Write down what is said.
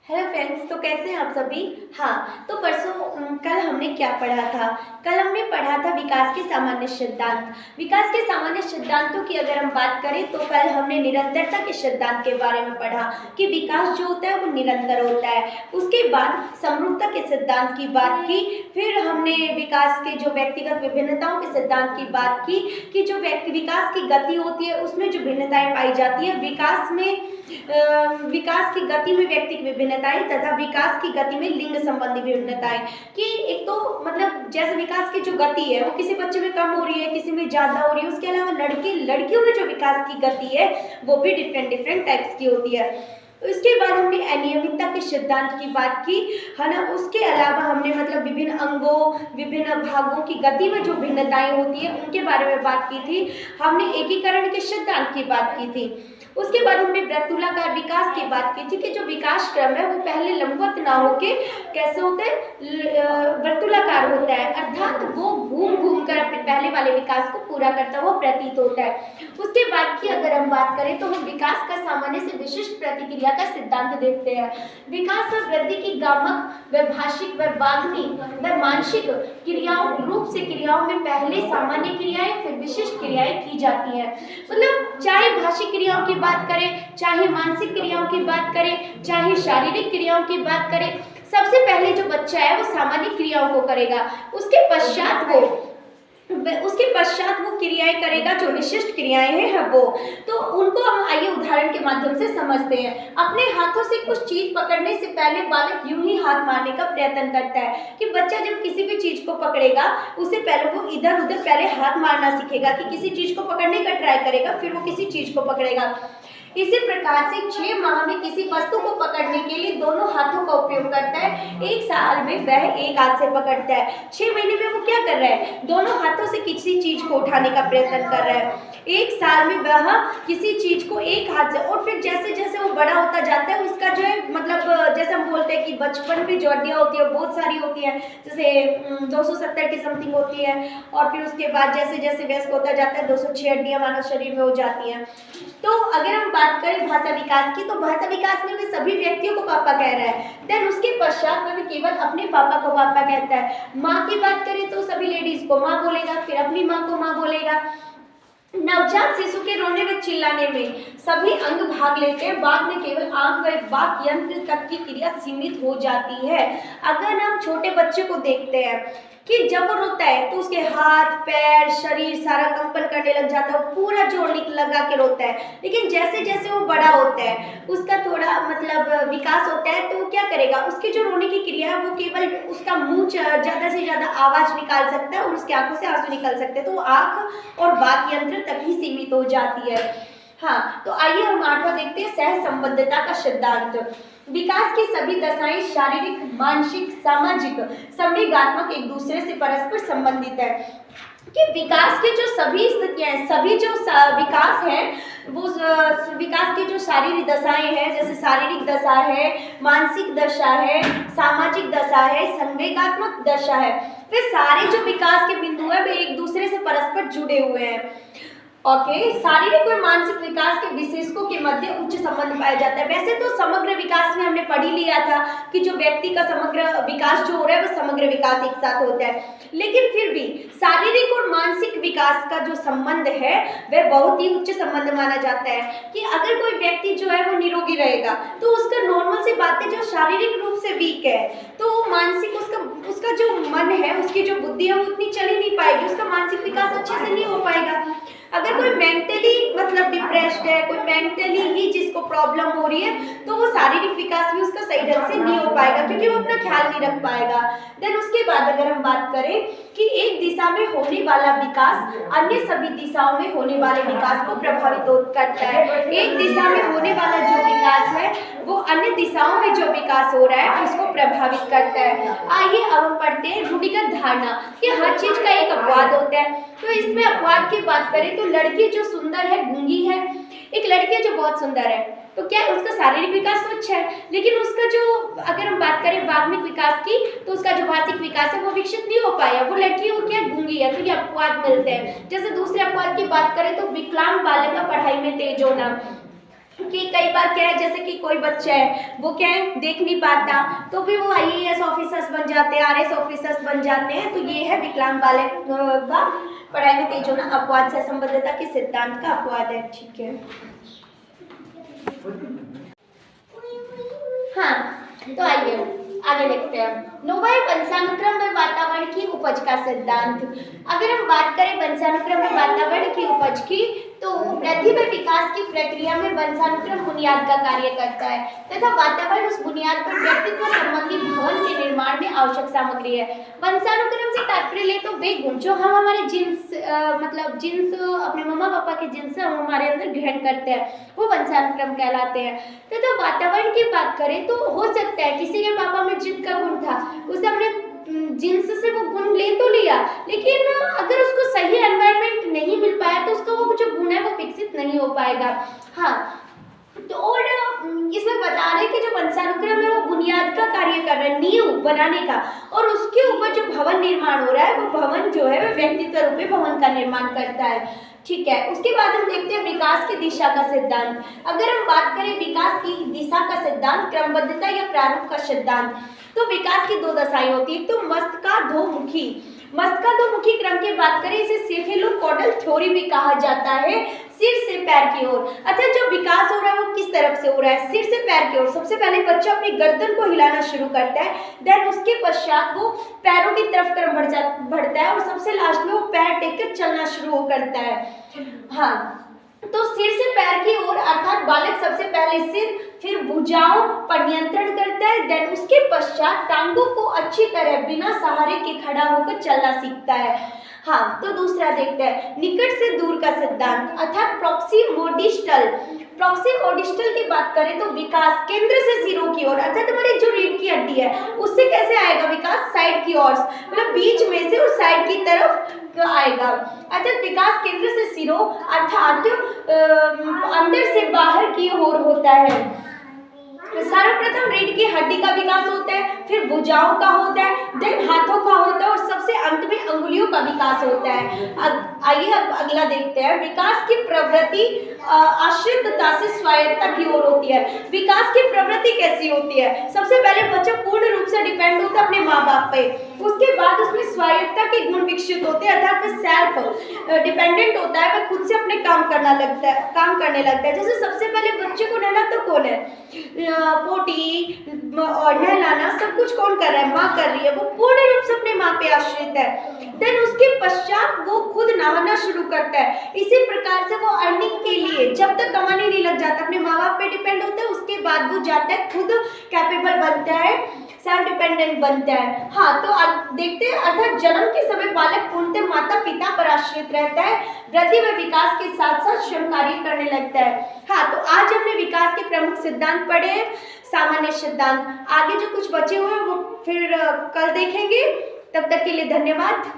Hello friends, तो कैसे हैं आप सभी। हाँ, तो परसों कल हमने क्या पढ़ा था। कल हमने पढ़ा था विकास के सामान्य सिद्धांत। विकास के सामान्य सिद्धांतों की अगर हम बात करें तो कल हमने निरंतरता के सिद्धांत के बारे में पढ़ा कि विकास जो होता है वो निरंतर होता है। उसके बाद समरूपता के सिद्धांत की बात की। फिर हमने विकास के जो व्यक्तिगत विभिन्नताओं के सिद्धांत की बात की कि जो विकास की गति होती है उसमें जो भिन्नताएं पाई जाती है, विकास की गति में व्यक्तिगत विभिन्नताएं तथा विकास की गति में लिंग संबंधी विभिन्नताएं। कि एक तो मतलब जैसे विकास की जो गति है वो किसी बच्चे में कम हो रही है, किसी में ज्यादा हो रही है। उसके अलावा लड़कियों में जो विकास की गति है वो भी डिफरेंट टाइप्स की होती है। उसके बाद हमने अनियमितता के सिद्धांत की बात की, है ना। उसके अलावा हमने मतलब विभिन्न अंगों, विभिन्न भागों की गति में जो भिन्नताएं होती है उनके बारे में बात की थी। हमने एकीकरण के सिद्धांत की बात की थी। उसके बाद हमने वृत्तुलाकार विकास की बात की थी कि जो विकास क्रम है वो पहले लंबवत ना होके कैसे होते हैं, वर्तुलाकार होता है, अर्थात वो घूम कर अपने पहले वाले विकास को पूरा करता हुआ प्रतीत होता है। उसके बाद की अगर हम बात करें तो हम विकास का सामान्य से विशिष्ट प्रतिक्रिया का सिद्धांत देखते हैं। विकास व वृद्धि की गामक व भाषिक व वाग्मी व मानसिक रूप से क्रियाओं में पहले सामान्य क्रियाएं फिर विशिष्ट क्रियाएं की जाती हैं। मतलब चाहे भाषिक क्रियाओं की बात करें, चाहे मानसिक क्रियाओं की बात करें, चाहे शारीरिक क्रियाओं की बात करें, सबसे पहले जो बच्चा है वो सामान्य क्रियाओं को करेगा। उसके पश्चात वो क्रियाएं करेगा जो विशिष्ट क्रियाएं हैं वो। तो उनको हम आइए उदाहरण के माध्यम से समझते हैं। अपने हाथों से कुछ चीज पकड़ने से पहले बालक यूं ही हाथ मारने का प्रयत्न करता है कि बच्चा जब किसी भी चीज को पकड़ेगा उससे पहले वो इधर उधर पहले हाथ मारना सीखेगा कि किसी चीज को पकड़ने का ट्राई करेगा, फिर वो किसी चीज को पकड़ेगा। इसी प्रकार से 6 माह में किसी वस्तु को पकड़ने के लिए दोनों हाथों का उपयोग करता है। 1 साल में वह एक हाथ से पकड़ता है। 6 महीने में वो क्या कर रहा है, दोनों हाथों से किसी चीज को उठाने का प्रयत्न कर रहा है। 1 साल में वह किसी चीज को एक हाथ से, और फिर जैसे जैसे वो बड़ा होता जाता है उसका जो है मतलब जैसे हम बोलते हैं कि बचपन में जो हड्डियां होती है बहुत सारी होती है, जैसे 270 की समथिंग होती है, और फिर उसके बाद जैसे जैसे वयस्क होता जाता है 206 हड्डियां मानव शरीर में हो जाती हैं। तो अगर हम बात करें भाषा विकास की, तो भाषा विकास में भी सभी व्यक्तियों को पापा कह रहा है। देन उसके पश्चात वह केवल अपने पापा को पापा कहता है। माँ की बात करें तो सभी लेडीज को माँ बोलेगा, फिर अपनी माँ को माँ बोलेगा। नवजात शिशु के रोने व चिल्लाने में सभी अंग भाग लेते हैं, बाद में केवल आंख व वाक यंत्र तक की क्रिया सीमित हो जाती है। अगर हम छोटे बच्चे को देखते हैं कि जब वो रोता है तो उसके हाथ पैर शरीर सारा कंपन करने लग जाता है, पूरा जोर लगा के रोता है। लेकिन जैसे जैसे वो बड़ा होता है उसका थोड़ा मतलब विकास होता है, तो वो क्या करेगा, उसकी जो रोने की क्रिया है वो केवल उसका मुंह ज्यादा से ज्यादा आवाज निकाल सकता है और उसकी आंखों से आंसू निकल सकते हैं, तो वो आंख और वाक यंत्र तक ही सीमित हो जाती है। हाँ, तो आइए हम 8वां देखते हैं, सह संबद्धता का सिद्धांत। विकास की सभी दशाएं शारीरिक, मानसिक, सामाजिक, संवेगात्मक एक दूसरे से परस्पर संबंधित है। कि विकास की जो सभी स्थितियां हैं, सभी जो विकास है वो विकास की जो शारीरिक दशाएं हैं, जैसे शारीरिक दशा है, मानसिक दशा है, सामाजिक दशा है, संवेगात्मक दशा है, वे सारे जो विकास के बिंदु है वे एक दूसरे से परस्पर जुड़े हुए हैं। शारीरिक और मानसिक विकास के विशेषकों के मध्य उच्च संबंध पाया जाता है। वैसे तो समग्र विकास में हमने पढ़ ही लिया था कि जो व्यक्ति का समग्र विकास जो हो रहा है वो समग्र विकास एक साथ होता है, लेकिन फिर भी शारीरिक और मानसिक विकास का जो संबंध है वह बहुत ही उच्च संबंध माना जाता है। कि अगर कोई व्यक्ति जो है वो निरोगी रहेगा तो उसका नॉर्मल सी बात है, जो शारीरिक रूप से वीक है तो मानसिक उसका जो मन है, उसकी जो बुद्धि है वो उतनी चल ही नहीं पाएगी, उसका मानसिक विकास अच्छे से नहीं हो पाएगा। अगर कोई मेंटली मतलब डिप्रेस्ड है, कोई मेंटली ही जिसको प्रॉब्लम हो रही है, तो वो शारीरिक विकास भी उसका सही ढंग से नहीं हो पाएगा क्योंकि वो अपना ख्याल नहीं रख पाएगा। देन उसके बाद अगर हम बात करें कि एक दिशा में होने वाला विकास अन्य सभी दिशाओं में होने वाले विकास को प्रभावित करता है। एक दिशा में होने वाला जो विकास है वो अन्य दिशाओं में जो विकास हो रहा है उसको प्रभावित करता है। आइए अब हम पढ़ते हैं रूढ़िगत धारणा कि हर चीज का एक अपवाद होता है। तो इसमें अपवाद की बात करें तो लड़की जो सुंदर है गूंगी है, एक लड़की जो बहुत सुंदर है तो क्या है, उसका शारीरिक विकास तो अच्छा है, लेकिन उसका जो अगर हम बात करें वाग्मिक विकास की तो उसका जो भाषिक विकास है वो विकसित नहीं हो पाया, वो लड़की हो क्या गूंगी है, तो ये अपवाद मिलते हैं। जैसे दूसरे अपवाद की बात करें तो विकलांग बालक का पढ़ाई में तेज होना, कि कई बार क्या है, जैसे कि कोई बच्चा है वो क्या है देख नहीं पाता, तो भी वो IAS ऑफिसर्स बन जाते हैं, RS ऑफिसर्स बन जाते हैं। तो ये है विकलांग बालक का पढ़ाई में तेज होना अपवाद से संबद्धता के सिद्धांत का अपवाद है। ठीक है, हाँ, तो आइए आगे देखते हैं। नोबल वंशानुक्रम में वातावरण की उपज का सिद्धांत। अगर हम बात करें वंशानुक्रम में वातावरण की उपज की, तो वृद्धि व विकास की प्रक्रिया में वंशानुक्रम बुनियाद का कार्य करता है तथा वातावरण उस बुनियाद पर व्यक्तित्व संबंधी भवन के निर्माण में आवश्यक सामग्री है। वंशानुक्रम से तात्पर्य ले तो वे गुण जो हम हमारे जीन्स मतलब जीन्स अपने मम्मा पापा के जीन्स से हम हमारे अंदर ग्रहण करते हैं, वो वंशानुक्रम कहलाते हैं। तथा वातावरण की बात करें तो हो सकता है किसी के पापा में जिद का गुण था, उसने अपने जीन्स से वो गुण ले तो लिया, लेकिन अगर उसको सही एनवायरनमेंट नहीं मिल पाया तो उसका वो जो गुण है वो विकसित नहीं हो पाएगा। हाँ, तो और इसमें बता रहे कि जो वंशानुक्रम है वो बुनियाद का कार्य कर रहा है, नींव बनाने का, और उसके ऊपर जो भवन निर्माण हो रहा है वो भवन जो है वो व्यक्तित्व रूपी भवन का निर्माण करता है। ठीक है, उसके बाद हम देखते हैं विकास की दिशा का सिद्धांत। अगर हम बात करें विकास की दिशा का सिद्धांत, क्रमबद्धता या प्रारूप का सिद्धांत, तो विकास की दो दशाएं होती है। तो मस्तकाधोमुखी, मस्तकाधोमुखी क्रम की बात करें इसे सेफेलोकॉडल थ्योरी भी कहा जाता है, सिर से पैर की ओर। अर्थात जो विकास हो रहा है वो किस तरफ से हो रहा है, सिर से पैर की ओर। सबसे पहले बच्चा अपनी गर्दन को हिलाना शुरू करता है, देन उसके पश्चात वो पैरों की तरफ बढ़ता है और सबसे लास्ट में वो पैर टेक कर चलना शुरू करता है। हाँ, तो सिर से पैर की ओर अर्थात बालक सबसे पहले सिर फिर भुजाओं पर नियंत्रण करता है, देन उसके पश्चात टांगों को अच्छी तरह बिना सहारे के खड़ा होकर चलना सीखता है। हाँ, तो दूसरा देखते हैं निकट से दूर का सिद्धांत अर्थात प्रॉक्सिमोडिस्टल। प्रॉक्सिमोडिस्टल की बात करें तो विकास केंद्र से सिरों की ओर, अर्थात हमारी जो रीढ़ की हड्डी है उससे कैसे आएगा विकास, साइड की ओर, मतलब बीच में से और साइड की तरफ आएगा। अर्थात विकास केंद्र से सिरों अर्थात अंदर से बाहर की ओर होता है। सर्वप्रथम रीढ़ की हड्डी का विकास होता है, फिर भुजाओं का होता है, देन हाथों का होता है और सबसे अंत में अंगुलियों का विकास होता है। आइए अब अगला देखते हैं। विकास की प्रवृत्ति आश्रितता से स्वायत्तता की ओर होती है। विकास की प्रवृत्ति कैसी होती है, सबसे पहले बच्चा पूर्ण रूप से डिपेंड होता है अपने माँ बाप पे, उसके बाद उसमें स्वायत्तता के गुण विकसित होते हैं, अर्थात वह सेल्फ डिपेंडेंट होता है, वह खुद से अपने काम करने लगता है। जैसे सबसे पहले बच्चे को नहलाता कौन है, पोटी और नहलाना सब कुछ कौन कर रहा है, माँ कर रही है, वो पूर्ण रूप से अपने माँ पे आश्रित है। देन उसके पश्चात वो खुद नहाना शुरू करता है। इसी प्रकार से वो अर्निंग के लिए जब तक कमाने नहीं लग जाता अपने माँ बाप पे डिपेंड होता है, उसके बाद वो जाता है खुद कैपेबल बनता है, सेल्फ डिपेंडेंट बनता है। हाँ, तो देखते हैं अर्थात जन्म के समय बालक पूर्णतः माता पिता पर आश्रित रहता है, वृद्धि व विकास के साथ साथ श्रम कार्य करने लगता है। हाँ, तो आज हमने विकास के प्रमुख सिद्धांत पढ़े, सामान्य सिद्धांत। आगे जो कुछ बचे हुए हैं वो फिर कल देखेंगे। तब तक के लिए धन्यवाद।